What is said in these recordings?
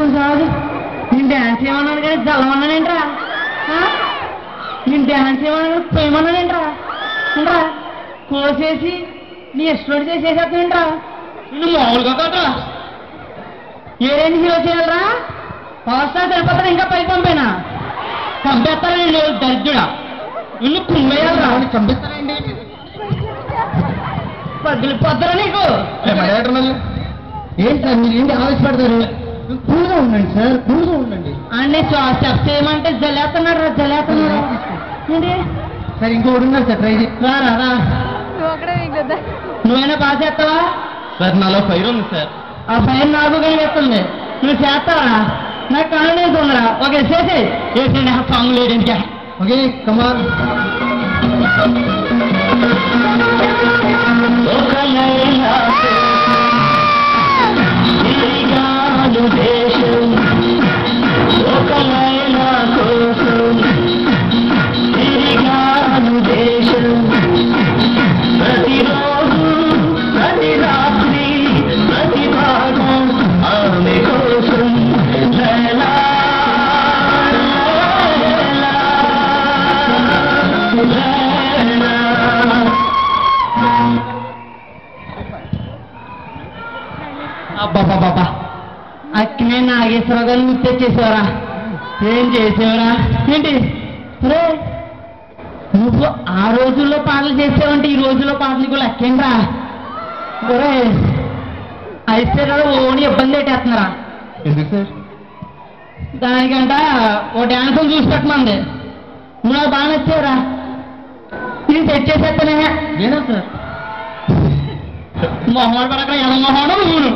కొంచెం ఆగు. నేను డ్యాన్స్ చేయమన్నాను కానీ జలమన్నానేంట్రా? నేను డ్యాన్స్ చేయమన్నాను పోయమన్నానేంట్రా? ఏంట్రా కోసేసి నీ ఇష్టం చేసేసేస్తానేంట్రా? నువ్వు మామూలుగా కాదురా. ఏరేంటి హీరో చేయాలరా? పవర్ స్టార్ సరిపోతారా? ఇంకా పైకి పంపేనా? పంపేస్తారా నేను దరిద్రుడా? నిన్ను కుమ్మేయాలరా? చంపేస్తానండి. పగిలిపోతారా నీకు? ఏంటి సార్ మీరు ఏంటి ఆవేశపడతారు? కూల్గా ఉండండి సార్, కూల్గా ఉండండి. అన్నీ చెప్ చేయమంటే జలేస్తున్నాడు రా, జలేస్తున్నాడు. ఏంటి సార్ ఇంకొకటి ఉన్నారు సార్, ట్రై రా రా. నువ్వైనా బాగా చేస్తావా సార్? నాలో ఫైర్ ఉంది సార్. ఆ ఫైర్ నాకు కనిపిస్తుంది. నువ్వు చేస్తావా? నాకు కాన్ఫిడెన్స్ ఉందరా. ఓకే చేసి వేసండి ఆ సాంగ్ లేదు ఇంకా. Okay come on. దేశం ఒకలైనా కోసం తిరిగాను దేశం. ప్రతిరోజు ప్రతి రాత్రి ప్రతి భాగం ఆమె కోసం. లైలా అబ్బాబాబా అక్కినే నాగేశ్వర గారు ముచ్చేసేవరా? ఏం చేసేవరా? ఏంటి రే నువ్వు ఆ రోజుల్లో పాటలు చేసావంటే ఈ రోజుల్లో పాటలు కూడా అక్కేంద్రా? ఒరే అయితే ఓని ఇబ్బంది పెట్టేస్తున్నారా? ఎందుకు సార్? దానికంట ఓ డ్యాన్స్ చూసి పెట్టమంది. నువ్వు నాకు బాగా నచ్చావురా. నేను సెట్ చేసేస్తానే. ఏనా సార్ మొహమాట పడక ఎలా మొహడం ఊరు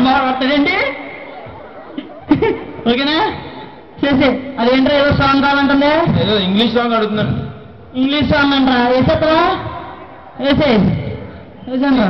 మొహపడతాడండి. ఓకేనా చేసే. అదేంట్రా ఏదో సాంగ్ కావాలంటుందే? ఏదో ఇంగ్లీష్ సాంగ్ అడుగుతున్నాను. ఇంగ్లీష్ సాంగ్ అంటారా? వేసేస్తావా? వేసే వేసాను.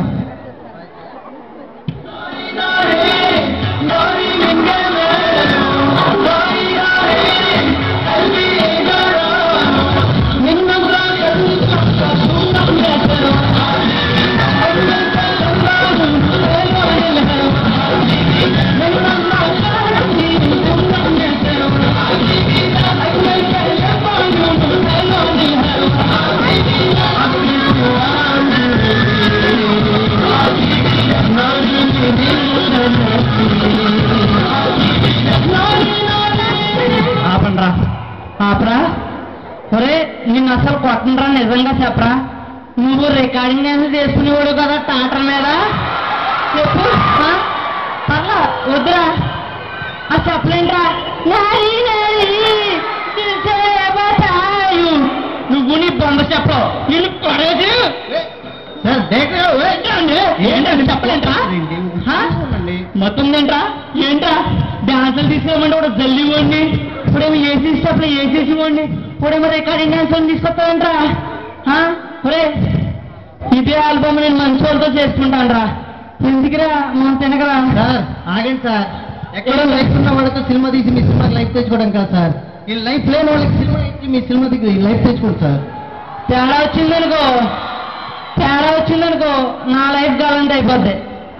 ఆపండ్రా ఆపరా. ఒరే నిన్ను అసలు కొట్టనరా, నిజంగా చెప్పరా? నువ్వు రికార్డింగ్ డ్యాన్స్ చేసుకునేవాడు కదా టాటర్ మీద. చెప్పు పర్లా వద్దురా. ఆ చెప్పలేంట్రా? నువ్వు నీ బొంద చెప్పవు. నిన్ను కొడేది ఏంటండి చెప్పలేంట్రా? మొత్తం ఏంట్రా? ఏంట్రా డాన్సులు తీసుకోమంటే కూడా జల్లి ఇవ్వండి. ఇప్పుడేమో ఏసీ స్టెప్లో ఏసేసి ఇవ్వండి. ఇప్పుడేమో రికార్డింగ్ డాన్స్ తీసుకొస్తావేంట్రా? ఒరే ఇదే ఆల్బమ్ నేను మంచి వాళ్ళతో చేసుకుంటాను రా. ఎందుకురా మనం తినగరా? సార్ ఆగండి సార్. ఎక్కడో లైఫ్ ఉన్న వాళ్ళతో సినిమా తీసి మీ సినిమాకి లైఫ్ తెచ్చుకోవడం కాదు సార్. ఈ లైఫ్ లేని వాళ్ళకి సినిమా ఇచ్చి మీ సినిమా దిగి లైఫ్ తెచ్చుకోండి సార్. తేడా వచ్చిందనుకో నా లైఫ్ కావాలంటే అయిపోద్ది.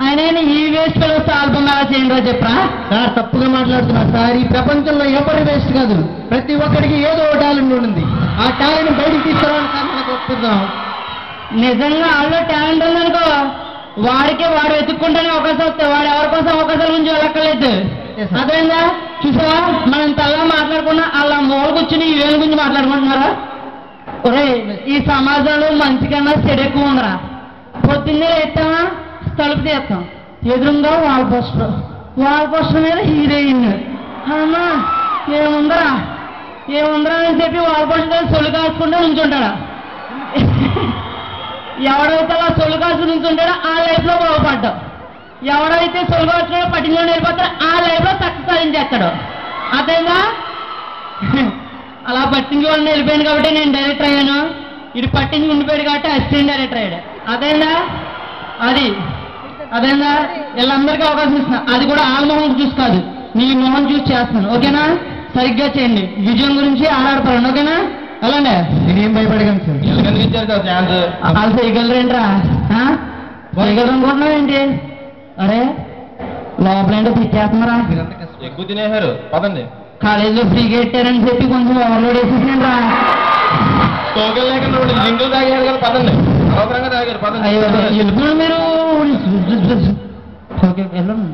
ఆయన ఈ వేస్ట్ పిల్లలు ఆల్బమ్ ఎలా చేయండి చెప్పరా? సార్ తప్పుగా మాట్లాడుతున్నారు సార్. ఈ ప్రపంచంలో ఎవరి వేస్ట్ కాదు. ప్రతి ఒక్కరికి ఏదో టాలెంట్ ఉంటుంది. ఆ టాలెంట్ బయటికి తీసుకురావడానికి సార్ మనకు ఒప్పుకుందాం. నిజంగా వాళ్ళలో టాలెంట్ ఉందనుకో వాడికే వాడు వెతుక్కుంటేనే అవకాశం వస్తాయి. వాడు ఎవరి కోసం అవకాశాల గురించి వెళ్ళక్కర్లేదు. అదేందా చూసావా? మనం తల్లా మాట్లాడుకున్నా వాళ్ళ మూల కూర్చుని ఈ వేలు గురించి మాట్లాడుకుంటున్నారా? ఒరే ఈ సమాజంలో మంచి కన్నా చెడు ఎక్కువ ఉందరా. పొద్దున్నే ఎత్తామా తలుపు తీస్తాం, ఎదురుగా వాల్ పోస్టర్ మీద హీరోయిన్. అమ్మా ఏముందరా అని చెప్పి వాల్ పోస్టర్ సొల్లు కాసుకుంటూ ఉంచుంటాడా? ఎవడైతే అలా సొల్లు కాసుకుని ఉంచుంటాడో ఆ లైఫ్లో బాగుపడ్డావు. ఎవడైతే సొల్లు కాసుకుంటూ పట్టించులో వెళ్ళిపోతాడో ఆ లైఫ్లో సక్సెస్ సాధించేస్తాడు. అదేగా అలా పట్టించుకోవాలని వెళ్ళిపోయాను కాబట్టి నేను డైరెక్టర్ అయ్యాను. ఇది పట్టించి ఉండిపోయాడు కాబట్టి అసిస్టెంట్ డైరెక్టర్ అయ్యాడు. అదేందా వీళ్ళందరికీ అవకాశం ఇస్తున్నా. అది కూడా వాళ్ళ మొహం చూసి కాదు, నీ మొహం చూసి చేస్తున్నాను. ఓకేనా? సరిగ్గా చేయండి. విజయం గురించి ఆడాడతాను. ఓకేనా? అలానే నేనేం భయపడగాను సార్. వాళ్ళు చేయగలరేంట్రా? చేయగలరు అనుకుంటున్నావు ఏంటి? అరే లోపలేంటో తెచ్చేస్తున్నారా? ఎక్కువ తినేశారు పదండి. కాలేజీలో ఫ్రీగా పెట్టారని చెప్పి కొంచెం ఓవర్లోడ్ వేసేసాను రా. టోకెన్ లేకుండా లింకులు తాగారు కదా, పదండి. అవసరంగా తాగారు, పదండి. అయ్యో వెళ్ళిపోండి మీరు. ఓకే వెళ్ళండి.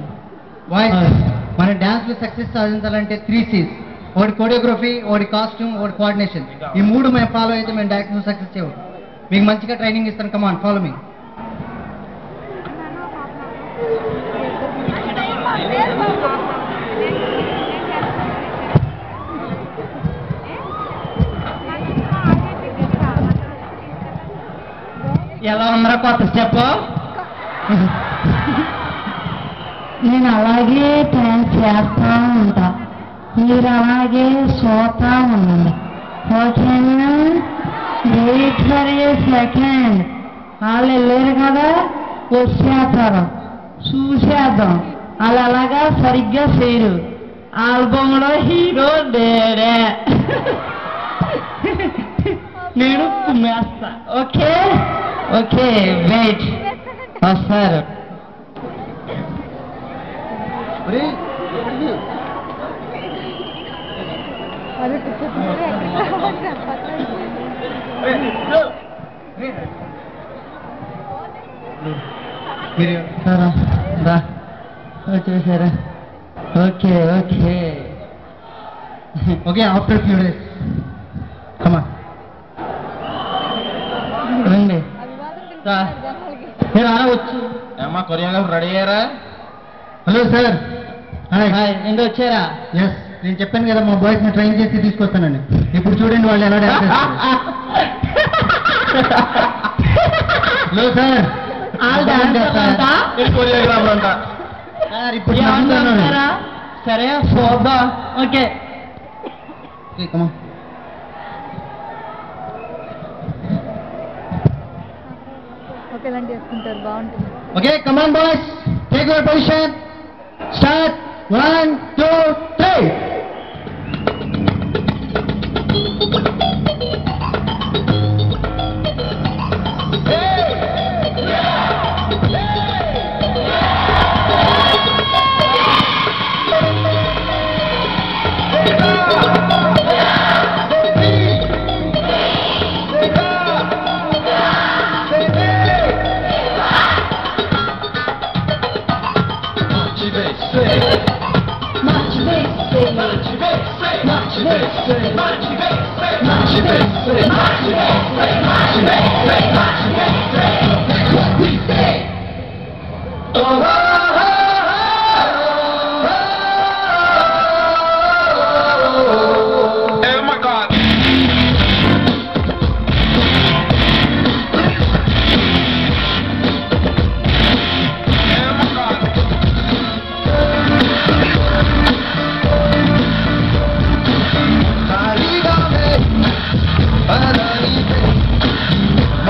మన డాన్స్ లో సక్సెస్ సాధించాలంటే 3 C's. ఒకటి కొరియోగ్రఫీ, ఒకటి కాస్ట్యూమ్, ఒకటి కోఆర్డినేషన్. ఈ 3 మేము ఫాలో అయితే మేము డాన్స్ లో సక్సెస్ చేయవు. మీకు మంచిగా ట్రైనింగ్ ఇస్తాను. Come on follow me. ఎలా ఉందరా కొత్త స్టెప్? నేను అలాగే డాన్స్ చేస్తా ఉంటా, మీరు అలాగే చూస్తా ఉండండి. ఓకేనా? Wait for a second. వాళ్ళు వెళ్ళారు కదా, వచ్చేస్తారు, చూసేద్దాం. వాళ్ళు అలాగా సరిగ్గా చేయరు. ఆల్బమ్లో హీరో నేనే. నేను కుమ్మేస్తా. Okay okay wait. వస్తారు. వచ్చేసారా? Okay okay okay after few days come on రండి. మీరు అలా వచ్చి ఏమ్మా కొరియోగ్రాఫర్ రెడీ అయ్యారా? Hello sir. హాయ్ ఏంటి వచ్చారా? ఎస్, నేను చెప్పాను కదా మా బాయ్స్ ని ట్రైన్ చేసి తీసుకొస్తానండి. ఇప్పుడు చూడండి వాళ్ళు ఎలా డాన్స్ చేస్తారు. Hello sir. కొరియోగ్రాఫర్ అంట సార్ ఇప్పుడు సరే చూద్దాం. Okay come on. ఇలాంటి చేసుకుంటారు, బాగుంటుంది. Okay come on boys, take your position. Start. 1 2 3.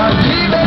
Vive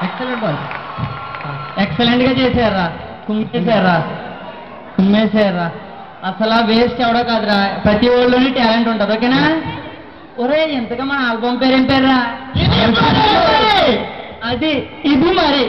excellent boys. Excellent గా చేశారా, కుమ్మేశారా. అసలు వేస్ట్ ఎవడో కాదురా, ప్రతి వాళ్ళలోని టాలెంట్ ఉంటుంది. ఓకేనా? ఒరే ఇంతగా మన ఆల్బమ్ పేరేం పేర్రా? అది ఇది మరి